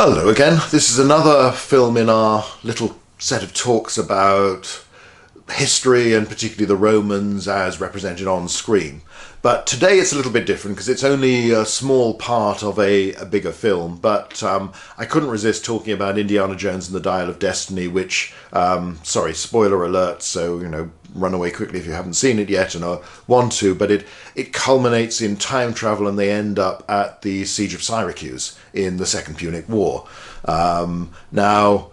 Hello again. This is another film in our little set of talks about history and particularly the Romans as represented on screen. But today it's a little bit different because it's only a small part of a bigger film. But I couldn't resist talking about Indiana Jones and the Dial of Destiny, which, sorry, spoiler alert, so, run away quickly if you haven't seen it yet and want to, but it culminates in time travel and they end up at the Siege of Syracuse in the Second Punic War. Now,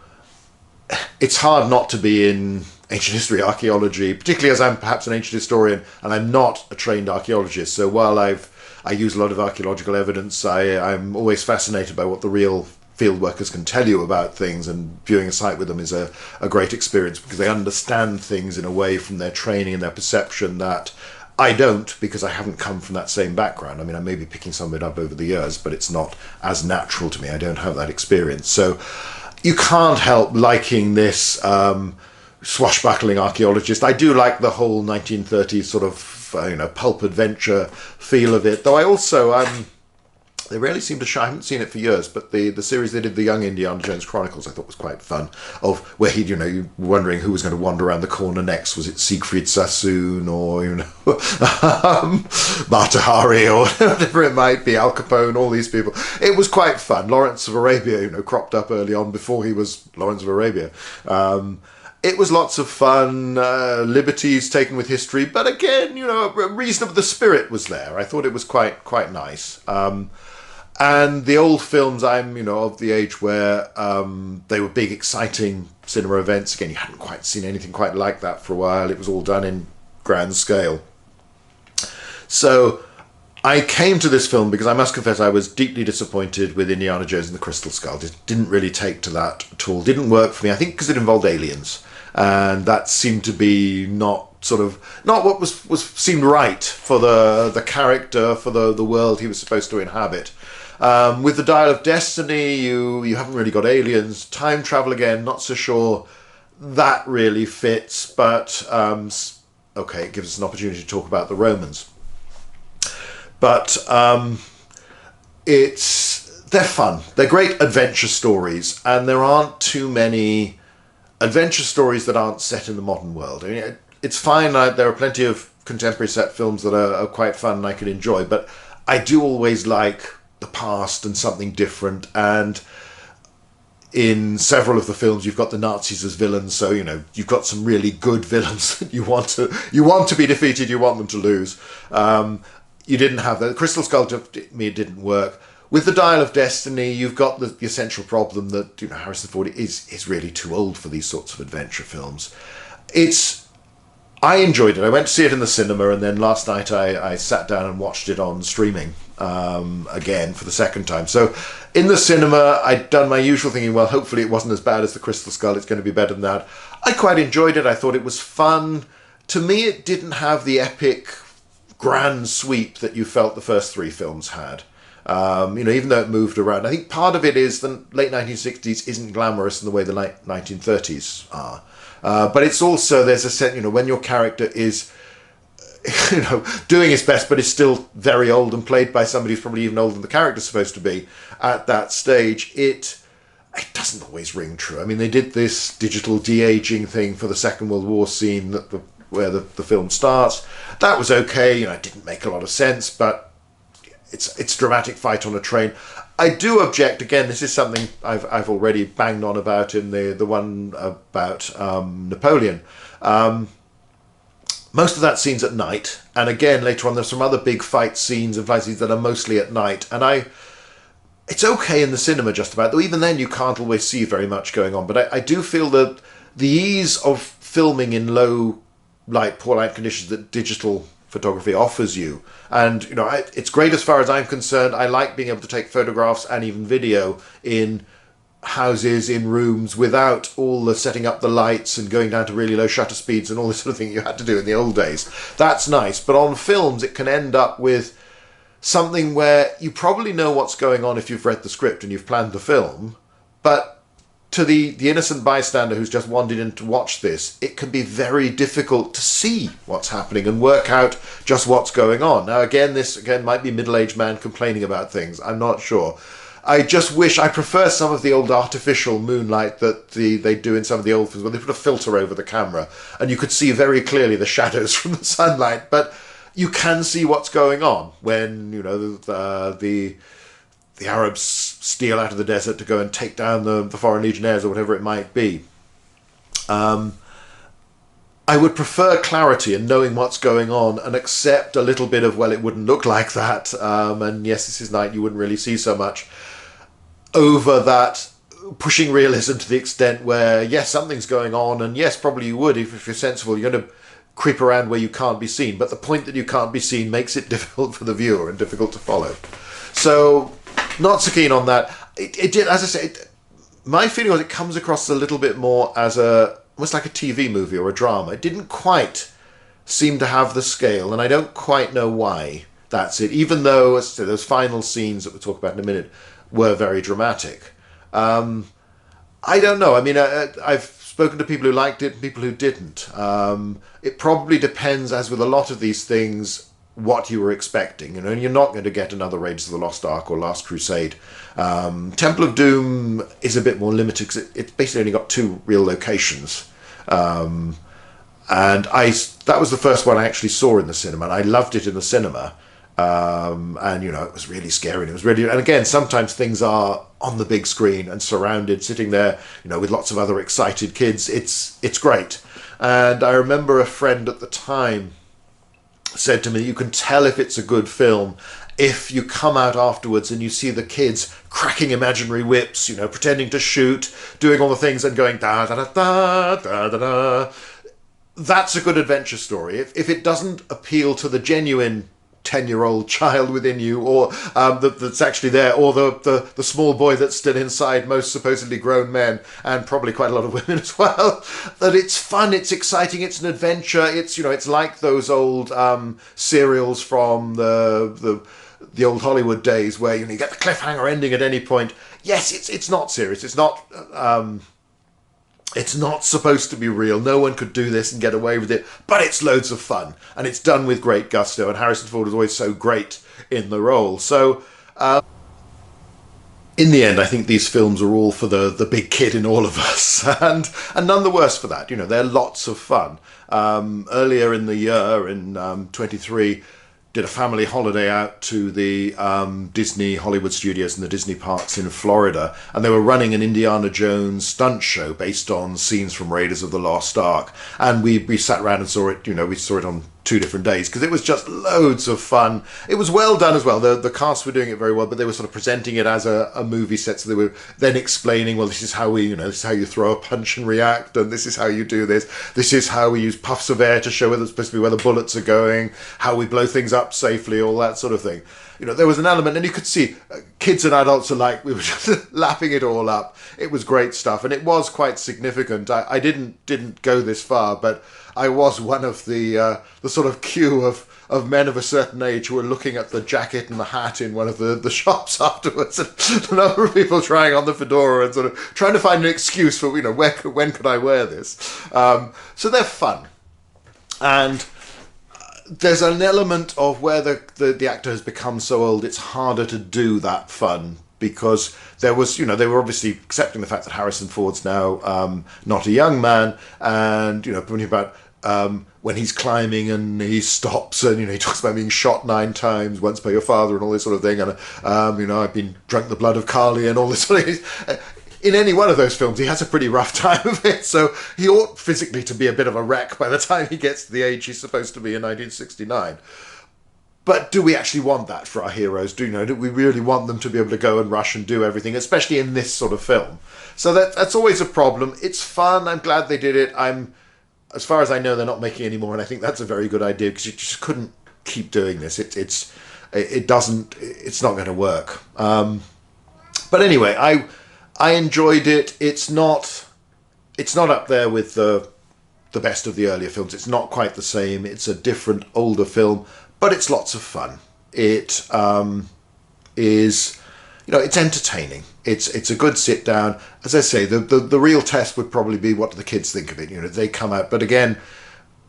it's hard not to be in ancient history, archaeology, particularly as I'm perhaps an ancient historian and I'm not a trained archaeologist. So while I use a lot of archaeological evidence, I'm always fascinated by what the real field workers can tell you about things, and viewing a site with them is a great experience because they understand things in a way from their training and their perception that I don't, because I haven't come from that same background. I mean, I may be picking some of it up over the years, but it's not as natural to me. I don't have that experience. So you can't help liking this swashbuckling archaeologist. I do like the whole 1930s sort of pulp adventure feel of it, though I also they rarely seem to show. I haven't seen it for years, but the series they did, the Young Indiana Jones Chronicles, I thought was quite fun. Of where you're wondering who was going to wander around the corner next. Was it Siegfried Sassoon or Mata Hari or whatever it might be, Al Capone, all these people. It was quite fun. Lawrence of Arabia, cropped up early on before he was Lawrence of Arabia. It was lots of fun, liberties taken with history, but again, reasonable. The spirit was there. I thought it was quite nice. And the old films, I'm, of the age where they were big, exciting cinema events. Again, you hadn't quite seen anything quite like that for a while. It was all done in grand scale. So I came to this film because I must confess I was deeply disappointed with Indiana Jones and the Crystal Skull. It didn't really take to that at all. Didn't work for me. I think because it involved aliens. And that seemed to be not what seemed right for the character, for the world he was supposed to inhabit. With the Dial of Destiny, you haven't really got aliens. Time travel again, not so sure that really fits, but okay, it gives us an opportunity to talk about the Romans. But they're fun. They're great adventure stories, and there aren't too many adventure stories that aren't set in the modern world. I mean, it's fine. There are plenty of contemporary set films that are quite fun and I can enjoy, but I do always like the past and something different. And in several of the films, you've got the Nazis as villains, so you've got some really good villains that you want to be defeated. You want them to lose. You didn't have that. The Crystal Skull, to me, it didn't work. With the Dial of Destiny, you've got the essential problem that Harrison Ford is really too old for these sorts of adventure films. I enjoyed it. I went to see it in the cinema, and then last night I sat down and watched it on streaming again for the second time. So in the cinema, I'd done my usual thinking, well, hopefully it wasn't as bad as the Crystal Skull. It's going to be better than that. I quite enjoyed it. I thought it was fun. To me, it didn't have the epic grand sweep that you felt the first three films had. Even though it moved around, I think part of it is the late 1960s isn't glamorous in the way the late 1930s are. But it's also, there's a sense, when your character is, doing his best, but is still very old and played by somebody who's probably even older than the character's supposed to be at that stage, it doesn't always ring true. I mean, they did this digital de-aging thing for the Second World War scene where the film starts. That was okay. It didn't make a lot of sense, but it's a dramatic fight on a train. I do object, again, this is something I've already banged on about in the one about Napoleon. Most of that scene's at night, and again later on there's some other big fight scenes and fight scenes that are mostly at night, and it's okay in the cinema just about, though even then you can't always see very much going on. But I do feel that the ease of filming in low light, poor light conditions that digital photography offers you, and it's great as far as I'm concerned. I like being able to take photographs and even video in houses, in rooms, without all the setting up the lights and going down to really low shutter speeds and all this sort of thing you had to do in the old days. That's nice, but on films it can end up with something where you probably know what's going on if you've read the script and you've planned the film, but to the innocent bystander who's just wandered in to watch this, it can be very difficult to see what's happening and work out just what's going on. Now, this might be a middle-aged man complaining about things. I'm not sure. I just wish, I prefer some of the old artificial moonlight that they do in some of the old films, where they put a filter over the camera and you could see very clearly the shadows from the sunlight, but you can see what's going on when, you know, the Arabs steal out of the desert to go and take down the foreign legionnaires or whatever it might be. I would prefer clarity and knowing what's going on, and accept a little bit of, well, it wouldn't look like that, and yes, this is night, you wouldn't really see so much, over that pushing realism to the extent where, yes, something's going on, and yes, probably you would, if you're sensible, you're going to creep around where you can't be seen, but the point that you can't be seen makes it difficult for the viewer and difficult to follow. So, not so keen on that. It did, as I say, my feeling was it comes across a little bit more as almost like a TV movie or a drama. It didn't quite seem to have the scale, and I don't quite know why that's it, even though, as I say, those final scenes that we'll talk about in a minute were very dramatic. I don't know. I mean, I've spoken to people who liked it and people who didn't. It probably depends, as with a lot of these things, what you were expecting. You know, and you're not going to get another Raiders of the Lost Ark or Last Crusade. Temple of Doom is a bit more limited because it's basically only got 2 real locations. And that was the first one I actually saw in the cinema, and I loved it in the cinema. And, you know, it was really scary. And it was really, and again, sometimes things are on the big screen and surrounded, sitting there, you know, with lots of other excited kids. It's great. And I remember a friend at the time said to me, you can tell if it's a good film if you come out afterwards and you see the kids cracking imaginary whips, you know, pretending to shoot, doing all the things and going da da da da da da da. That's a good adventure story. If it doesn't appeal to the genuine 10-year-old child within you, or that's actually there, or the small boy that's still inside most supposedly grown men, and probably quite a lot of women as well, that it's fun, it's exciting, it's an adventure, it's, you know, it's like those old serials from the old Hollywood days where, you know, you get the cliffhanger ending at any point. Yes, it's not serious, it's not supposed to be real. No one could do this and get away with it, but it's loads of fun, and it's done with great gusto, and Harrison Ford is always so great in the role. So, in the end, I think these films are all for the big kid in all of us, and none the worse for that. You know, they're lots of fun. Earlier in the year, in 23, did a family holiday out to the Disney Hollywood studios and the Disney parks in Florida, and they were running an Indiana Jones stunt show based on scenes from Raiders of the Lost Ark, and we sat around and saw it. You know, we saw it on 2 different days because it was just loads of fun. It was well done as well. The cast were doing it very well, but they were sort of presenting it as a movie set, so they were then explaining, well, this is how this is how you throw a punch and react, and this is how you do this. This is how we use puffs of air to show where it's supposed to be, where the bullets are going, how we blow things up safely, all that sort of thing. You know, there was an element, and you could see kids and adults alike, we were just lapping it all up. It was great stuff, and it was quite significant. I didn't go this far, but I was one of the sort of queue of men of a certain age who were looking at the jacket and the hat in one of the shops afterwards, and a number of people trying on the fedora and sort of trying to find an excuse for, you know, when could I wear this? So they're fun. And there's an element of where the actor has become so old, it's harder to do that fun, because there was, you know, they were obviously accepting the fact that Harrison Ford's now not a young man, and, you know, talking about when he's climbing and he stops and, you know, he talks about being shot 9 times, once by your father and all this sort of thing, and, you know, I've been drunk the blood of Carly and all this sort of thing. In any one of those films, he has a pretty rough time of it, so he ought physically to be a bit of a wreck by the time he gets to the age he's supposed to be in 1969. But do we actually want that for our heroes? Do we really want them to be able to go and rush and do everything, especially in this sort of film? So that's always a problem. It's fun. I'm glad they did it. As far as I know, they're not making any more, and I think that's a very good idea, because you just couldn't keep doing this. It's not going to work. But anyway, I enjoyed it. It's not up there with the best of the earlier films. It's not quite the same. It's a different, older film, but it's lots of fun. It is, you know, it's entertaining. It's a good sit down. As I say, the real test would probably be, what do the kids think of it? You know, they come out. But again,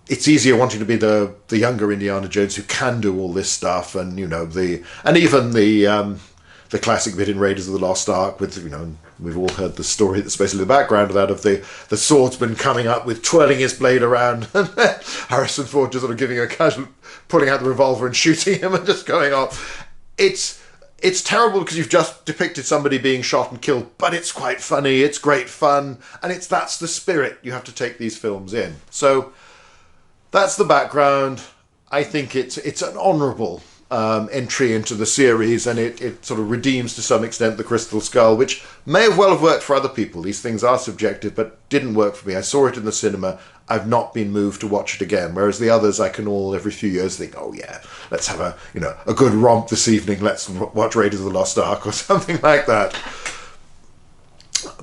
it's easier wanting to be the younger Indiana Jones who can do all this stuff, and, you know, and even the the classic bit in Raiders of the Lost Ark with, we've all heard the story that's basically the background of that, of the swordsman coming up with twirling his blade around and Harrison Ford just sort of giving a casual, pulling out the revolver and shooting him and just going off. It's terrible because you've just depicted somebody being shot and killed, but it's quite funny, it's great fun, and that's the spirit you have to take these films in. So that's the background. I think it's an honourable entry into the series, and it sort of redeems to some extent the Crystal Skull, which may have worked for other people. These things are subjective, but didn't work for me. I saw it in the cinema. I've not been moved to watch it again. Whereas the others, I can all every few years think, oh yeah, let's have a good romp this evening. Let's watch Raiders of the Lost Ark or something like that.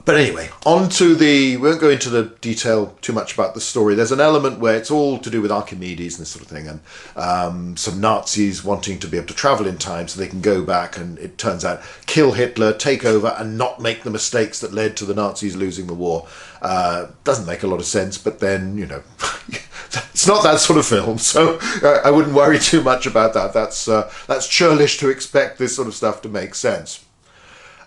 But anyway, we won't go into the detail too much about the story. There's an element where it's all to do with Archimedes and this sort of thing, and some Nazis wanting to be able to travel in time so they can go back and, it turns out, kill Hitler, take over, and not make the mistakes that led to the Nazis losing the war. Doesn't make a lot of sense, but then, it's not that sort of film, so I wouldn't worry too much about that. That's churlish to expect this sort of stuff to make sense.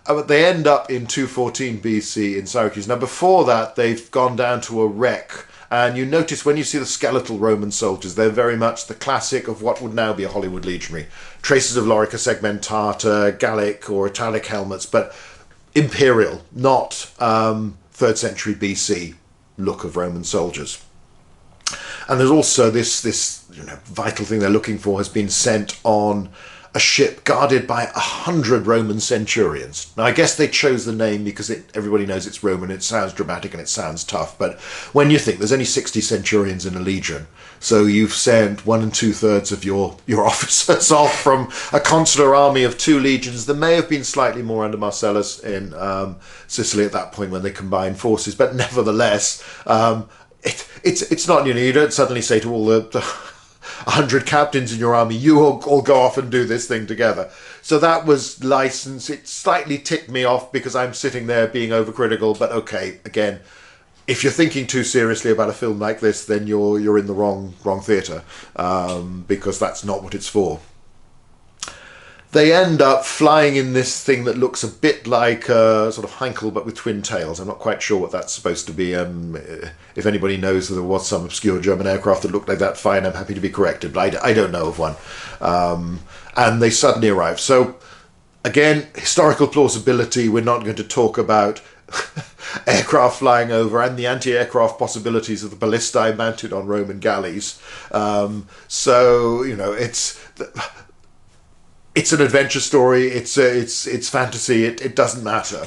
But they end up in 214 BC in Syracuse. Now, before that, they've gone down to a wreck. And you notice when you see the skeletal Roman soldiers, they're very much the classic of what would now be a Hollywood legionary. Traces of lorica segmentata, Gallic or Italic helmets, but imperial, not 3rd century BC look of Roman soldiers. And there's also this vital thing they're looking for has been sent on a ship guarded by 100 Roman centurions. Now, I guess they chose the name because everybody knows it's Roman, it sounds dramatic and it sounds tough, but when you think there's only 60 centurions in a legion, so you've sent 1 2/3 of your officers off from a consular army of 2 legions. There may have been slightly more under Marcellus in Sicily at that point when they combined forces, but nevertheless, it's not, you don't suddenly say to all the 100 captains in your army, you all go off and do this thing together. So that was licensed. It slightly ticked me off because I'm sitting there being overcritical, but okay, again, if you're thinking too seriously about a film like this, then you're in the wrong theatre, because that's not what it's for. They end up flying in this thing that looks a bit like a sort of Heinkel, but with twin tails. I'm not quite sure what that's supposed to be. If anybody knows that there was some obscure German aircraft that looked like that, fine, I'm happy to be corrected, but I don't know of one. And they suddenly arrive. So, again, historical plausibility, we're not going to talk about aircraft flying over and the anti-aircraft possibilities of the ballistae mounted on Roman galleys. It's an adventure story, it's fantasy, it doesn't matter.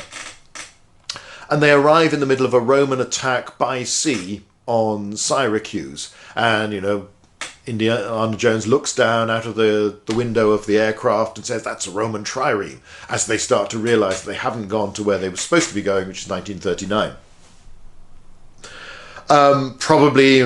And they arrive in the middle of a Roman attack by sea on Syracuse. And, Indiana Jones looks down out of the window of the aircraft and says, that's a Roman trireme, as they start to realise they haven't gone to where they were supposed to be going, which is 1939. Probably,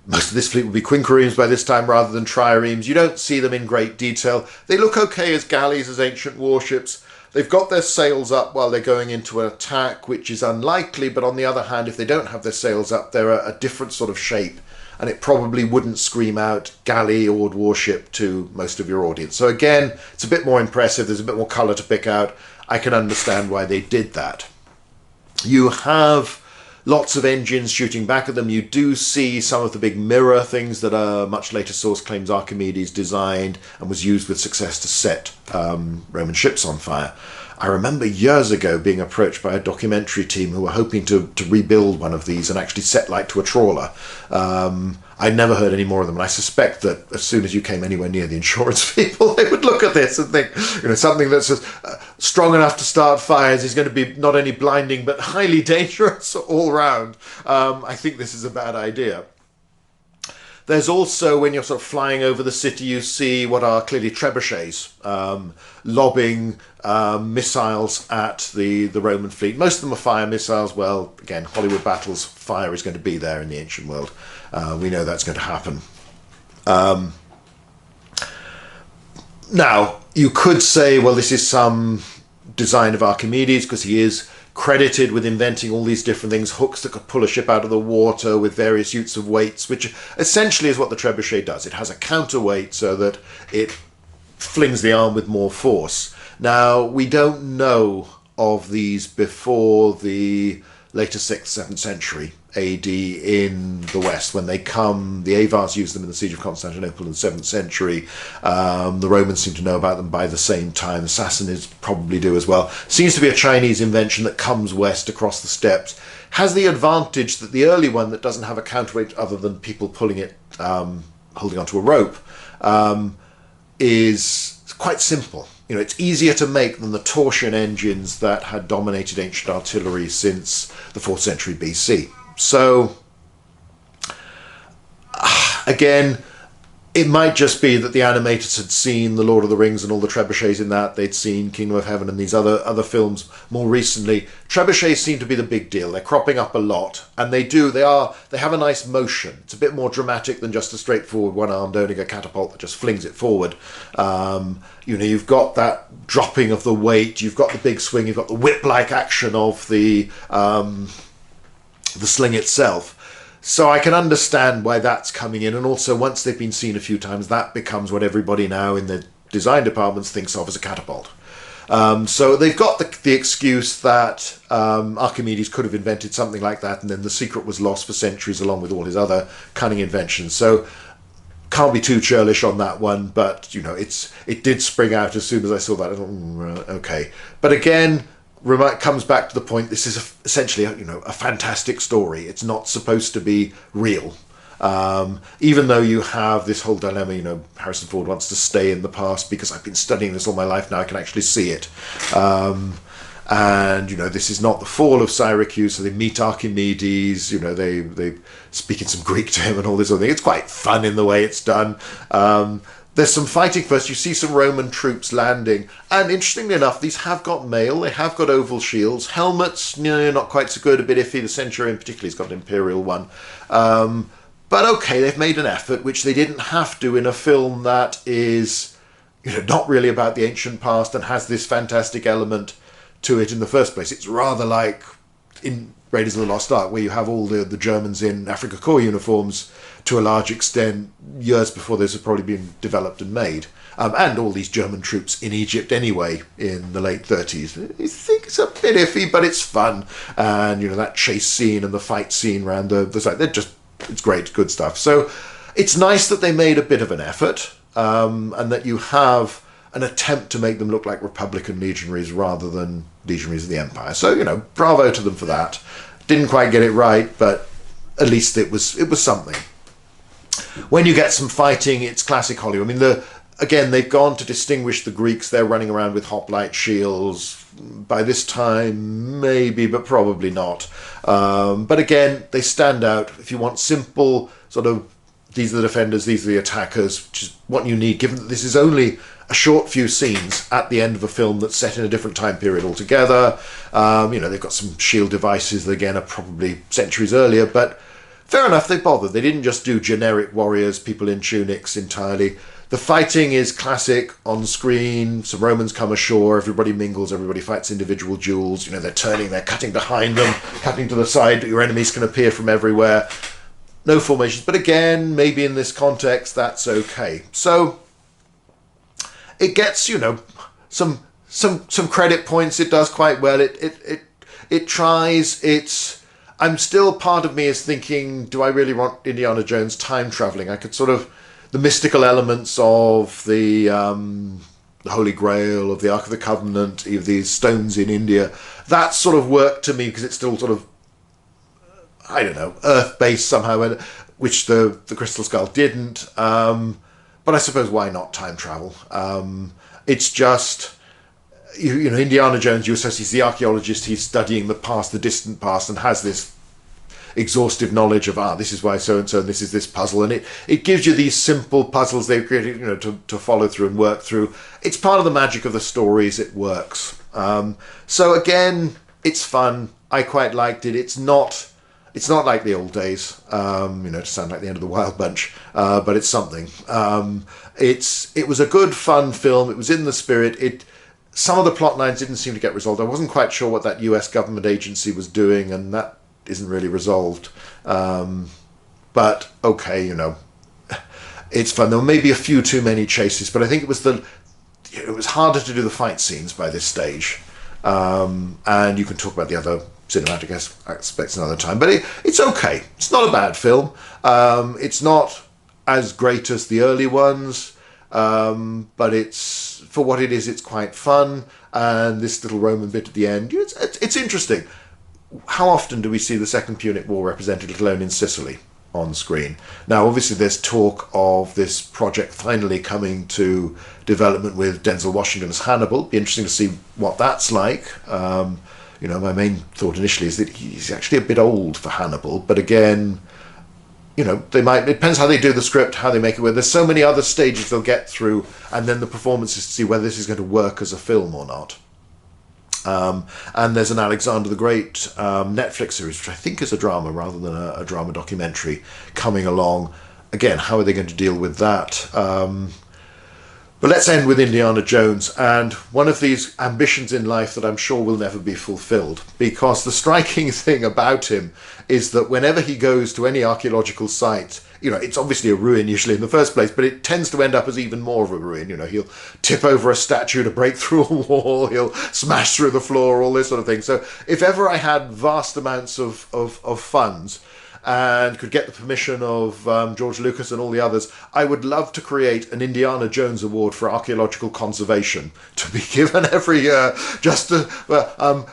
most of this fleet will be quinqueremes by this time rather than triremes. You don't see them in great detail. They look okay as galleys, as ancient warships. They've got their sails up while they're going into an attack, which is unlikely, but on the other hand, if they don't have their sails up, they're a different sort of shape, and it probably wouldn't scream out galley or warship to most of your audience. So again, it's a bit more impressive, there's a bit more colour to pick out. I can understand why they did that. You have lots of engines shooting back at them. You do see some of the big mirror things that a much later source claims Archimedes designed and was used with success to set Roman ships on fire. I remember years ago being approached by a documentary team who were hoping to rebuild one of these and actually set light to a trawler. I'd never heard any more of them, and I suspect that as soon as you came anywhere near the insurance people, they would look at this and think, something that's strong enough to start fires is going to be not only blinding but highly dangerous all round. I think this is a bad idea. There's also, when you're sort of flying over the city, you see what are clearly trebuchets lobbing missiles at the Roman fleet. Most of them are fire missiles. Well, again, Hollywood battles, fire is going to be there in the ancient world. We know that's going to happen. Now, you could say, well, this is some design of Archimedes, because he is credited with inventing all these different things, hooks that could pull a ship out of the water with various use of weights, which essentially is what the trebuchet does. It has a counterweight so that it flings the arm with more force. Now, we don't know of these before the later 6th, 7th century AD in the West. When they come, the Avars use them in the Siege of Constantinople in the 7th century. The Romans seem to know about them by the same time. The Sassanids probably do as well. Seems to be a Chinese invention that comes west across the steppes. Has the advantage that the early one that doesn't have a counterweight other than people pulling it, holding onto a rope, is quite simple. You know, it's easier to make than the torsion engines that had dominated ancient artillery since the 4th century BC. So, again, it might just be that the animators had seen The Lord of the Rings and all the trebuchets in that. They'd seen Kingdom of Heaven and these other films more recently. Trebuchets seem to be the big deal. They're cropping up a lot, and they have a nice motion. It's a bit more dramatic than just a straightforward one-armed owning a catapult that just flings it forward. You know, you've got that dropping of the weight. You've got the big swing. You've got the whip-like action of the sling itself. So I can understand why that's coming in, and also once they've been seen a few times, that becomes what everybody now in the design departments thinks of as a catapult. So they've got the excuse that Archimedes could have invented something like that, and then the secret was lost for centuries along with all his other cunning inventions. So can't be too churlish on that one, but you know, it did spring out as soon as I saw that. I thought, okay. But again, comes back to the point, this is essentially a fantastic story. It's not supposed to be real. Even though you have this whole dilemma, Harrison Ford wants to stay in the past because I've been studying this all my life, now I can actually see it. And this is not the fall of Syracuse, so they meet Archimedes, they speak in some Greek to him and all this other thing. It's quite fun in the way it's done. There's some fighting first. You see some Roman troops landing. And interestingly enough, these have got mail. They have got oval shields. Helmets, not quite so good, a bit iffy. The Centurion particularly has got an Imperial one. But okay, they've made an effort, which they didn't have to in a film that is not really about the ancient past and has this fantastic element to it in the first place. It's rather like in Raiders of the Lost Ark, where you have all the Germans in Africa Corps uniforms to a large extent years before those have probably been developed and made. And all these German troops in Egypt anyway in the late 30s. I think it's a bit iffy, but it's fun. And, that chase scene and the fight scene around the site, it's great, good stuff. So it's nice that they made a bit of an effort and that you have an attempt to make them look like Republican legionaries rather than legionaries of the Empire. So, bravo to them for that. Didn't quite get it right, but at least it was something. When you get some fighting, it's classic Hollywood. I mean, again, they've gone to distinguish the Greeks. They're running around with hoplite shields. By this time, maybe, but probably not. But again, they stand out. If you want simple, sort of, these are the defenders, these are the attackers, which is what you need, given that this is only a short few scenes at the end of a film that's set in a different time period altogether. They've got some shield devices that, again, are probably centuries earlier, but fair enough, they bothered. They didn't just do generic warriors, people in tunics entirely. The fighting is classic on screen. Some Romans come ashore, everybody mingles, everybody fights individual duels. They're turning, they're cutting behind them, cutting to the side, your enemies can appear from everywhere. No formations, but again, maybe in this context, that's okay. So it gets, some credit points. It does quite well. It tries. I'm still, part of me is thinking, do I really want Indiana Jones time traveling? I could sort of, the mystical elements of the Holy Grail, of the Ark of the Covenant, of these stones in India, that sort of worked to me because it's still sort of, I don't know, Earth-based somehow, which the Crystal Skull didn't. But I suppose why not time travel? It's just, Indiana Jones, you associate, he's the archaeologist, he's studying the past, the distant past, and has this exhaustive knowledge of, this is why so-and-so, and this is this puzzle. And it gives you these simple puzzles they've created, to follow through and work through. It's part of the magic of the stories, it works. So again, it's fun. I quite liked it. It's not like the old days, to sound like the end of the Wild Bunch, but it's something. It was a good, fun film. It was in the spirit. Some of the plot lines didn't seem to get resolved. I wasn't quite sure what that US government agency was doing, and that isn't really resolved. But okay, it's fun. There were maybe a few too many chases, but I think it was the it was harder to do the fight scenes by this stage. And you can talk about the other cinematic aspects another time. But it's okay. It's not a bad film. It's not as great as the early ones, but it's, for what it is, it's quite fun. And this little Roman bit at the end, it's interesting. How often do we see the Second Punic War represented, let alone in Sicily, on screen? Now, obviously, there's talk of this project finally coming to development with Denzel Washington as Hannibal. Be interesting to see what that's like. My main thought initially is that he's actually a bit old for Hannibal, but again, it depends how they do the script, how they make it work. There's so many other stages they'll get through, and then the performances to see whether this is going to work as a film or not. And there's an Alexander the Great Netflix series, which I think is a drama rather than a drama documentary, coming along. Again, how are they going to deal with that? But let's end with Indiana Jones, and one of these ambitions in life that I'm sure will never be fulfilled, because the striking thing about him is that whenever he goes to any archaeological site, it's obviously a ruin usually in the first place, but it tends to end up as even more of a ruin. He'll tip over a statue to break through a wall, he'll smash through the floor, all this sort of thing. So if ever I had vast amounts of funds and could get the permission of George Lucas and all the others, I would love to create an Indiana Jones Award for archaeological conservation to be given every year, just to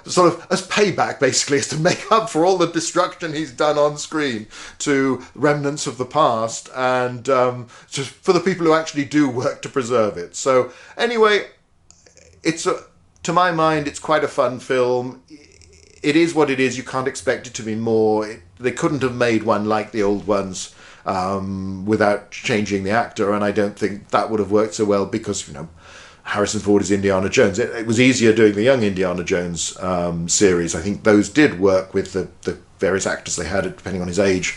sort of as payback, basically, as to make up for all the destruction he's done on screen to remnants of the past, and just for the people who actually do work to preserve it. So anyway, to my mind, it's quite a fun film. It is what it is. You can't expect it to be more. They couldn't have made one like the old ones without changing the actor, and I don't think that would have worked so well because, Harrison Ford is Indiana Jones. It was easier doing the young Indiana Jones series. I think those did work with the various actors they had, depending on his age,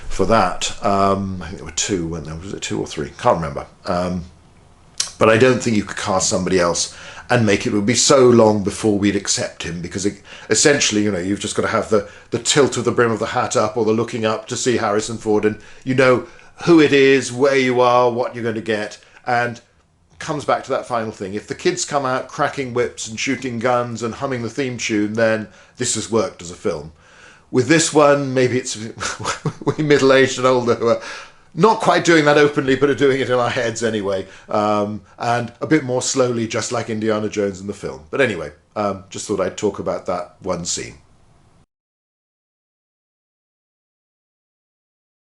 for that. I think there were two, weren't there? Was it 2 or 3? Can't remember. But I don't think you could cast somebody else and make it would be so long before we'd accept him, because essentially, you've just got to have the tilt of the brim of the hat up or the looking up to see Harrison Ford, and you know who it is, where you are, what you're going to get, and comes back to that final thing. If the kids come out cracking whips and shooting guns and humming the theme tune, then this has worked as a film. With this one, maybe it's we middle-aged and older who are not quite doing that openly, but are doing it in our heads anyway, and a bit more slowly, just like Indiana Jones in the film. But anyway, just thought I'd talk about that one scene.